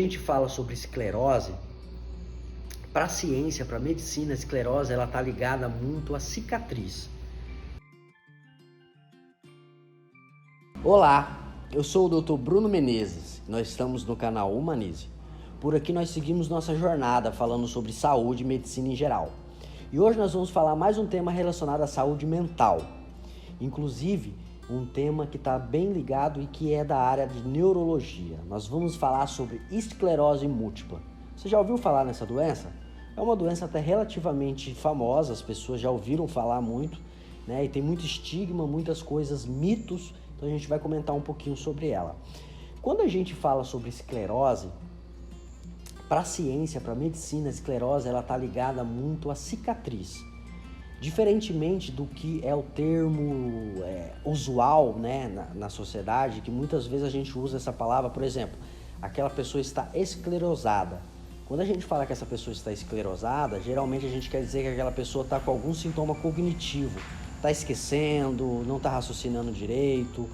gente fala sobre esclerose, para a ciência, para a medicina, a esclerose ela está ligada muito à cicatriz. Olá, eu sou o Dr. Bruno Menezes, nós estamos no canal Humanize. Por aqui nós seguimos nossa jornada falando sobre saúde e medicina em geral. E hoje nós vamos falar mais um tema relacionado à saúde mental. Inclusive, um tema que está bem ligado e que é da área de neurologia. Nós vamos falar sobre esclerose múltipla. Você já ouviu falar nessa doença? É uma doença até relativamente famosa, as pessoas já ouviram falar muito, né? E tem muito estigma, muitas coisas, mitos, então a gente vai comentar um pouquinho sobre ela. Quando a gente fala sobre esclerose, para a ciência, para a medicina, a esclerose ela está ligada muito à cicatriz. Diferentemente do que é o termo usual, né, na sociedade, que muitas vezes a gente usa essa palavra, por exemplo, aquela pessoa está esclerosada. Quando a gente fala que essa pessoa está esclerosada, geralmente a gente quer dizer que aquela pessoa está com algum sintoma cognitivo, está esquecendo, não está raciocinando direito.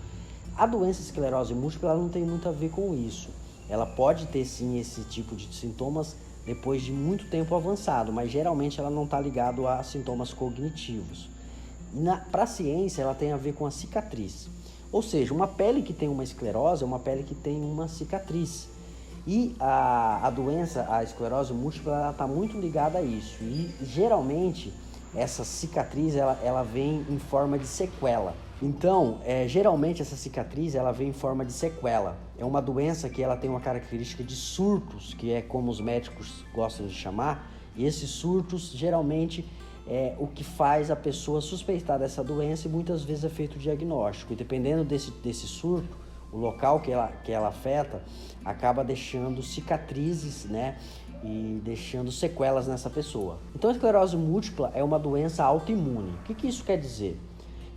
A doença esclerose múltipla ela não tem muito a ver com isso. Ela pode ter sim esse tipo de sintomas depois de muito tempo avançado, mas geralmente ela não está ligada a sintomas cognitivos. Para a ciência, ela tem a ver com a cicatriz. Ou seja, uma pele que tem uma esclerose é uma pele que tem uma cicatriz. E a doença, a esclerose múltipla, está muito ligada a isso. E geralmente, essa cicatriz ela vem em forma de sequela. Então, geralmente essa cicatriz ela vem em forma de sequela. É uma doença que ela tem uma característica de surtos, que é como os médicos gostam de chamar. E esses surtos, geralmente, é o que faz a pessoa suspeitar dessa doença e muitas vezes é feito o diagnóstico. E dependendo desse surto, o local que ela afeta acaba deixando cicatrizes, né? E deixando sequelas nessa pessoa. Então, a esclerose múltipla é uma doença autoimune. O que isso quer dizer?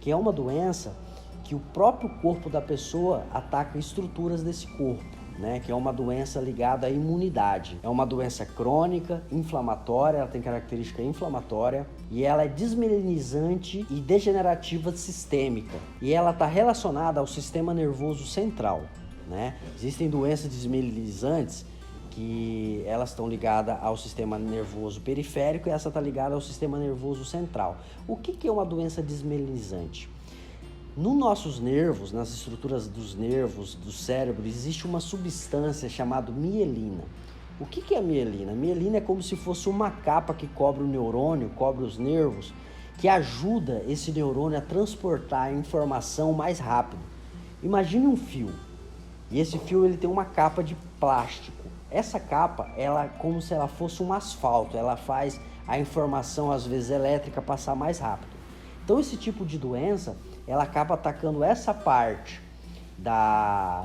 Que é uma doença que o próprio corpo da pessoa ataca estruturas desse corpo, né? Que é uma doença ligada à imunidade. É uma doença crônica, inflamatória, ela tem característica inflamatória e ela é desmelinizante e degenerativa sistêmica. E ela está relacionada ao sistema nervoso central, né? Existem doenças desmelinizantes que elas estão ligadas ao sistema nervoso periférico e essa está ligada ao sistema nervoso central. O que é uma doença desmelinizante? Nos nossos nervos, nas estruturas dos nervos, do cérebro, existe uma substância chamada mielina. O que é a mielina? A mielina é como se fosse uma capa que cobre o neurônio, cobre os nervos, que ajuda esse neurônio a transportar a informação mais rápido. Imagine um fio, e esse fio ele tem uma capa de plástico. Essa capa, ela é como se ela fosse um asfalto, ela faz a informação, às vezes elétrica, passar mais rápido. Então esse tipo de doença, ela acaba atacando essa parte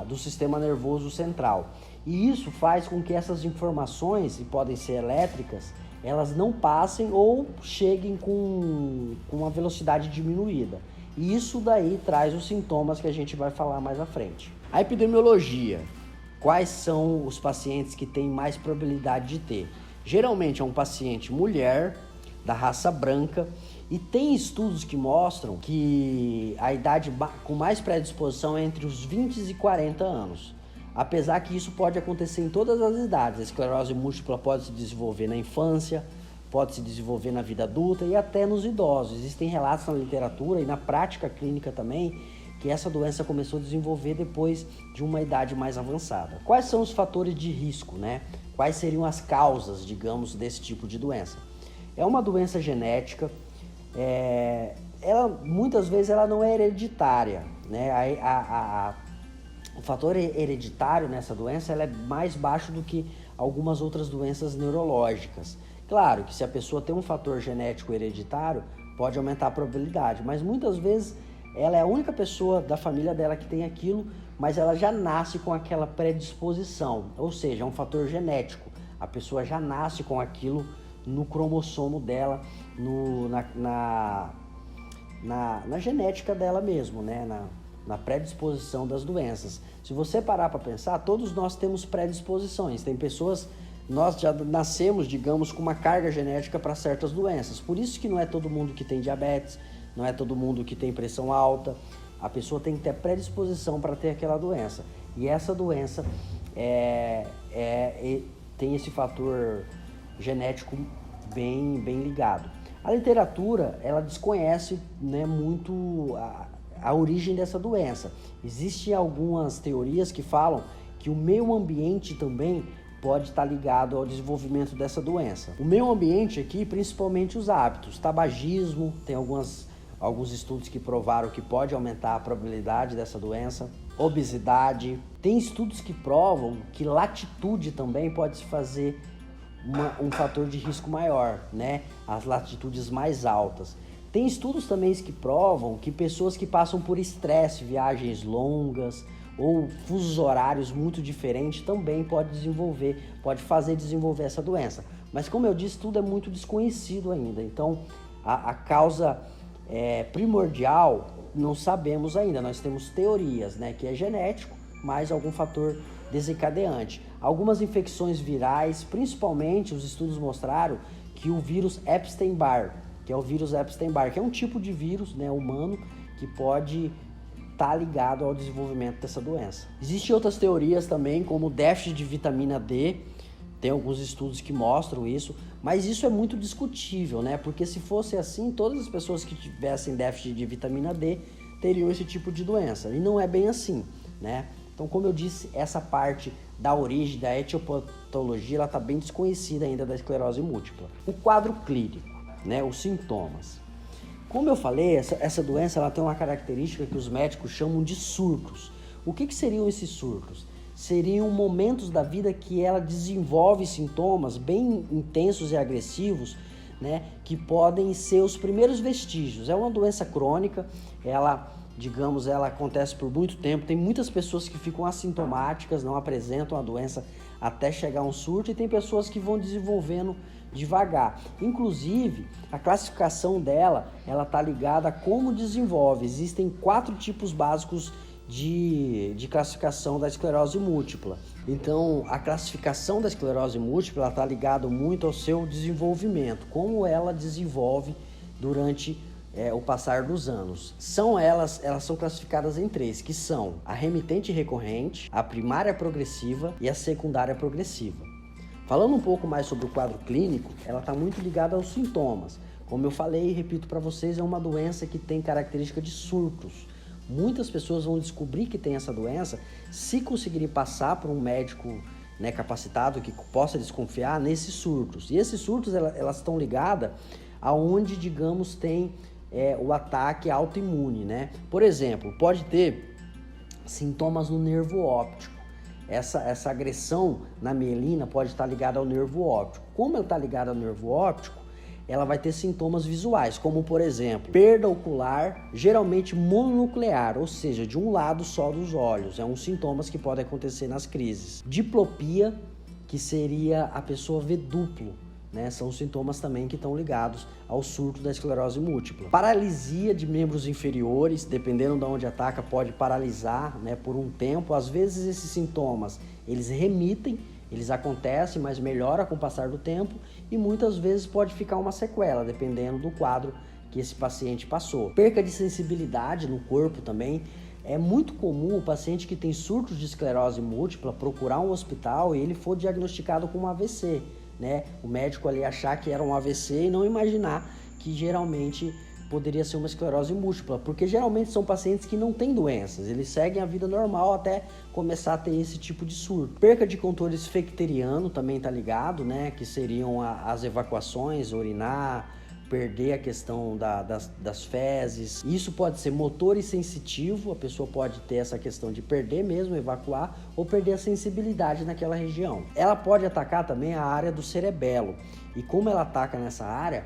do sistema nervoso central. E isso faz com que essas informações, que podem ser elétricas, elas não passem ou cheguem com uma velocidade diminuída. E isso daí traz os sintomas que a gente vai falar mais à frente. A epidemiologia. Quais são os pacientes que têm mais probabilidade de ter? Geralmente é um paciente mulher, da raça branca, e tem estudos que mostram que a idade com mais predisposição é entre os 20 e 40 anos. Apesar que isso pode acontecer em todas as idades. A esclerose múltipla pode se desenvolver na infância, pode se desenvolver na vida adulta e até nos idosos. Existem relatos na literatura e na prática clínica também que essa doença começou a desenvolver depois de uma idade mais avançada. Quais são os fatores de risco, né? Quais seriam as causas, digamos, desse tipo de doença? É uma doença genética, muitas vezes ela não é hereditária, né? O fator hereditário nessa doença ela é mais baixo do que algumas outras doenças neurológicas. Claro que se a pessoa tem um fator genético hereditário, pode aumentar a probabilidade, mas muitas vezes ela é a única pessoa da família dela que tem aquilo, mas ela já nasce com aquela predisposição, ou seja, é um fator genético. A pessoa já nasce com aquilo no cromossomo dela, na genética dela mesmo, né? Na predisposição das doenças. Se você parar para pensar, todos nós temos predisposições. Tem pessoas, nós já nascemos, digamos, com uma carga genética para certas doenças. Por isso que não é todo mundo que tem diabetes, não é todo mundo que tem pressão alta. A pessoa tem que ter predisposição para ter aquela doença. E essa doença tem esse fator genético bem ligado. A literatura, ela desconhece, né, muito a origem dessa doença. Existem algumas teorias que falam que o meio ambiente também pode estar ligado ao desenvolvimento dessa doença. O meio ambiente aqui, principalmente os hábitos, tabagismo, tem alguns estudos que provaram que pode aumentar a probabilidade dessa doença, obesidade. Tem estudos que provam que latitude também pode se fazer um fator de risco maior, né? As latitudes mais altas. Tem estudos também que provam que pessoas que passam por estresse, viagens longas ou fusos horários muito diferentes também pode fazer desenvolver essa doença. Mas como eu disse, tudo é muito desconhecido ainda. Então, a causa primordial não sabemos ainda. Nós temos teorias, né, que é genético, mais algum fator desencadeante. Algumas infecções virais, principalmente os estudos mostraram que o vírus Epstein-Barr, que é um tipo de vírus, né, humano, que pode estar ligado ao desenvolvimento dessa doença. Existem outras teorias também, como déficit de vitamina D, tem alguns estudos que mostram isso, mas isso é muito discutível, né? Porque se fosse assim, todas as pessoas que tivessem déficit de vitamina D teriam esse tipo de doença, e não é bem assim, né? Então, como eu disse, essa parte da origem da etiopatologia, ela está bem desconhecida ainda da esclerose múltipla. O quadro clínico, né? Os sintomas. Como eu falei, essa doença ela tem uma característica que os médicos chamam de surtos. O que seriam esses surtos? Seriam momentos da vida que ela desenvolve sintomas bem intensos e agressivos, né, que podem ser os primeiros vestígios. É uma doença crônica, ela acontece por muito tempo. Tem muitas pessoas que ficam assintomáticas, não apresentam a doença até chegar a um surto, e tem pessoas que vão desenvolvendo devagar. Inclusive, a classificação dela, ela está ligada a como desenvolve. Existem 4 tipos básicos de classificação da esclerose múltipla. Então, a classificação da esclerose múltipla está ligada muito ao seu desenvolvimento, como ela desenvolve durante o passar dos anos. Elas são classificadas em 3, que são a remitente recorrente, a primária progressiva e a secundária progressiva. Falando um pouco mais sobre o quadro clínico, ela está muito ligada aos sintomas. Como eu falei e repito para vocês, é uma doença que tem característica de surtos. Muitas pessoas vão descobrir que tem essa doença se conseguirem passar por um médico, né, capacitado que possa desconfiar nesses surtos. E esses surtos, elas estão ligadas aonde, digamos, tem o ataque autoimune, né? Por exemplo, pode ter sintomas no nervo óptico. Essa agressão na mielina pode estar ligada ao nervo óptico. Como ela está ligada ao nervo óptico, ela vai ter sintomas visuais, como, por exemplo, perda ocular, geralmente mononuclear, ou seja, de um lado só dos olhos. É um sintomas que podem acontecer nas crises. Diplopia, que seria a pessoa ver duplo, né? São sintomas também que estão ligados ao surto da esclerose múltipla. Paralisia de membros inferiores, dependendo de onde ataca, pode paralisar, né, por um tempo. Às vezes esses sintomas, eles remitem, eles acontecem, mas melhora com o passar do tempo, e muitas vezes pode ficar uma sequela, dependendo do quadro que esse paciente passou. Perca de sensibilidade no corpo também. É muito comum o paciente que tem surtos de esclerose múltipla procurar um hospital e ele for diagnosticado com um AVC, né? O médico ali achar que era um AVC e não imaginar que geralmente poderia ser uma esclerose múltipla, porque geralmente são pacientes que não têm doenças, eles seguem a vida normal até começar a ter esse tipo de surto. Perca de controle esfecteriano também está ligado, né? Que seriam as evacuações, urinar, perder a questão das fezes. Isso pode ser motor e sensitivo, a pessoa pode ter essa questão de perder mesmo, evacuar, ou perder a sensibilidade naquela região. Ela pode atacar também a área do cerebelo, e como ela ataca nessa área,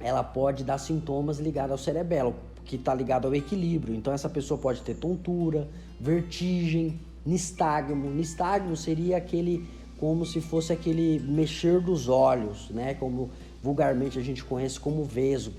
ela pode dar sintomas ligados ao cerebelo, que está ligado ao equilíbrio. Então essa pessoa pode ter tontura, vertigem, nistagmo. Nistagmo seria como se fosse aquele mexer dos olhos, né? Como vulgarmente a gente conhece como vesgo.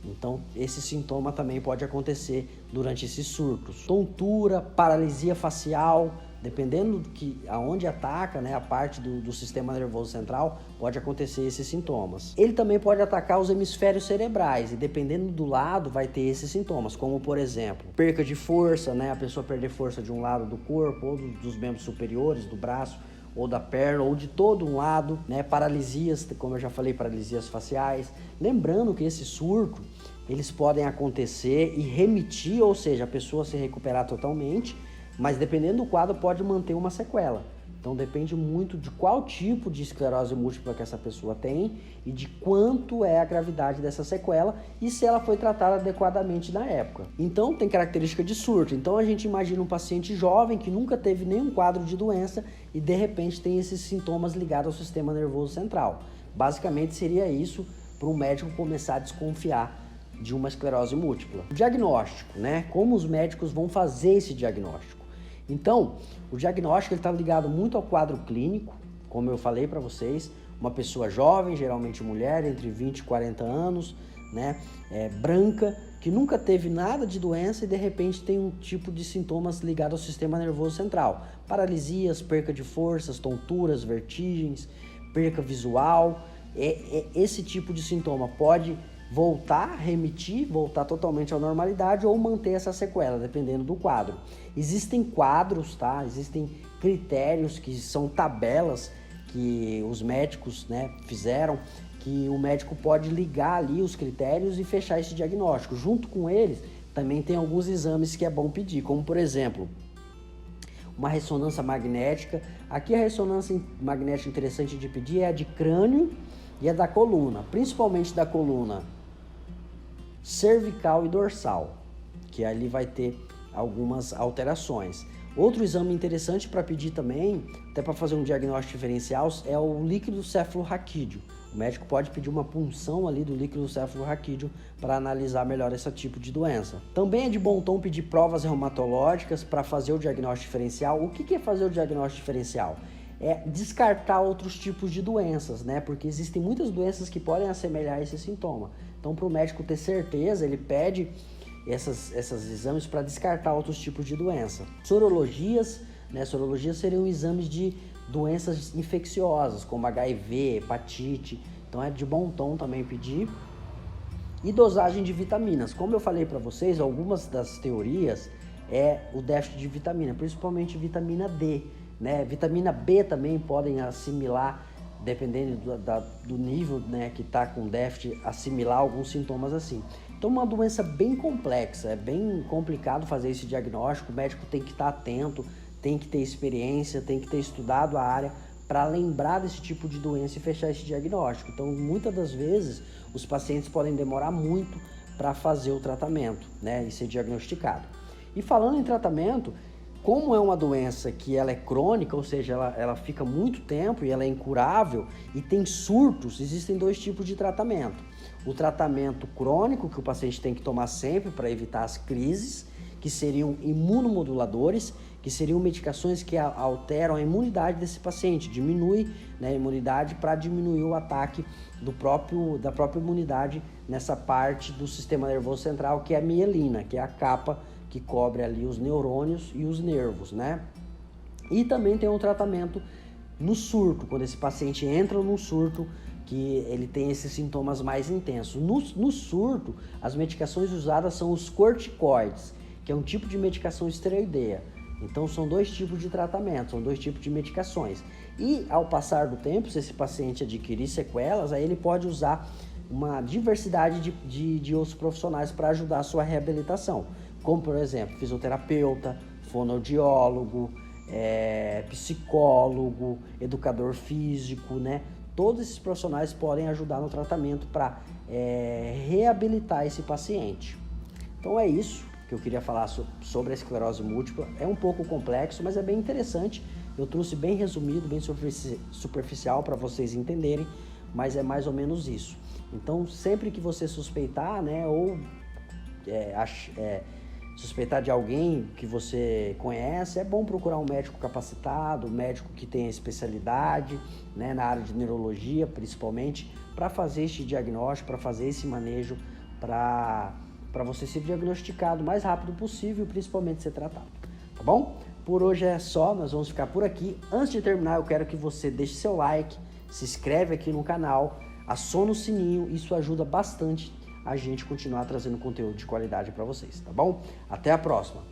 Então esse sintoma também pode acontecer durante esses surtos. Tontura, paralisia facial, dependendo aonde ataca, né, a parte do sistema nervoso central, pode acontecer esses sintomas. Ele também pode atacar os hemisférios cerebrais, e dependendo do lado vai ter esses sintomas, como por exemplo, perca de força, né, a pessoa perder força de um lado do corpo ou dos membros superiores, do braço ou da perna, ou de todo um lado, né? Paralisias, como eu já falei, paralisias faciais. Lembrando que esse surto, eles podem acontecer e remitir, ou seja, a pessoa se recuperar totalmente, mas dependendo do quadro pode manter uma sequela. Então depende muito de qual tipo de esclerose múltipla que essa pessoa tem e de quanto é a gravidade dessa sequela e se ela foi tratada adequadamente na época. Então tem característica de surto. Então a gente imagina um paciente jovem que nunca teve nenhum quadro de doença e de repente tem esses sintomas ligados ao sistema nervoso central. Basicamente seria isso para um médico começar a desconfiar de uma esclerose múltipla. O diagnóstico, né? Como os médicos vão fazer esse diagnóstico? Então, o diagnóstico está ligado muito ao quadro clínico, como eu falei para vocês, uma pessoa jovem, geralmente mulher, entre 20 e 40 anos, né, branca, que nunca teve nada de doença e de repente tem um tipo de sintomas ligados ao sistema nervoso central. Paralisias, perca de forças, tonturas, vertigens, perca visual. Esse tipo de sintoma pode voltar, remitir, voltar totalmente à normalidade ou manter essa sequela, dependendo do quadro. Existem quadros, tá? Existem critérios que são tabelas que os médicos, né, fizeram, que o médico pode ligar ali os critérios e fechar esse diagnóstico. Junto com eles, também tem alguns exames que é bom pedir, como por exemplo, uma ressonância magnética. Aqui a ressonância magnética interessante de pedir é a de crânio e a da coluna, principalmente da coluna cervical e dorsal, que ali vai ter algumas alterações. Outro exame interessante para pedir também, até para fazer um diagnóstico diferencial, é o líquido cefalorraquídeo. O médico pode pedir uma punção ali do líquido cefalorraquídeo para analisar melhor esse tipo de doença. Também é de bom tom pedir provas reumatológicas para fazer o diagnóstico diferencial. O que é fazer o diagnóstico diferencial? É descartar outros tipos de doenças, né? Porque existem muitas doenças que podem assemelhar esse sintoma. Então, para o médico ter certeza, ele pede esses exames para descartar outros tipos de doença. Sorologias, né? Sorologias seriam exames de doenças infecciosas, como HIV, hepatite. Então, é de bom tom também pedir. E dosagem de vitaminas. Como eu falei para vocês, algumas das teorias é o déficit de vitamina, principalmente vitamina D. Né? Vitamina B também podem assimilar, dependendo do nível, né, que está com déficit, assimilar alguns sintomas assim. Então, uma doença bem complexa, é bem complicado fazer esse diagnóstico, o médico tem que estar atento, tem que ter experiência, tem que ter estudado a área para lembrar desse tipo de doença e fechar esse diagnóstico. Então, muitas das vezes, os pacientes podem demorar muito para fazer o tratamento, né, e ser diagnosticado. E falando em tratamento, como é uma doença que ela é crônica, ou seja, ela fica muito tempo e ela é incurável e tem surtos, existem dois tipos de tratamento. O tratamento crônico, que o paciente tem que tomar sempre para evitar as crises, que seriam imunomoduladores, que seriam medicações que alteram a imunidade desse paciente, diminui, né, a imunidade para diminuir o ataque da própria imunidade nessa parte do sistema nervoso central, que é a mielina, que é a capa que cobre ali os neurônios e os nervos, né? E também tem um tratamento no surto, quando esse paciente entra no surto, que ele tem esses sintomas mais intensos. No surto, as medicações usadas são os corticoides, que é um tipo de medicação esteroideia. Então são dois tipos de tratamento, são dois tipos de medicações. E ao passar do tempo, se esse paciente adquirir sequelas, aí ele pode usar uma diversidade de outros profissionais para ajudar a sua reabilitação. Como, por exemplo, fisioterapeuta, fonoaudiólogo, psicólogo, educador físico, né? Todos esses profissionais podem ajudar no tratamento para reabilitar esse paciente. Então é isso que eu queria falar sobre a esclerose múltipla. É um pouco complexo, mas é bem interessante. Eu trouxe bem resumido, bem superficial para vocês entenderem, mas é mais ou menos isso. Então, sempre que você suspeitar, né, ou suspeitar de alguém que você conhece, é bom procurar um médico capacitado, um médico que tenha especialidade, né, na área de neurologia, principalmente, para fazer este diagnóstico, para fazer esse manejo, para você ser diagnosticado o mais rápido possível e principalmente ser tratado, tá bom? Por hoje é só, nós vamos ficar por aqui. Antes de terminar, eu quero que você deixe seu like, se inscreve aqui no canal, aciona o sininho, isso ajuda bastante a gente continuar trazendo conteúdo de qualidade para vocês, tá bom? Até a próxima!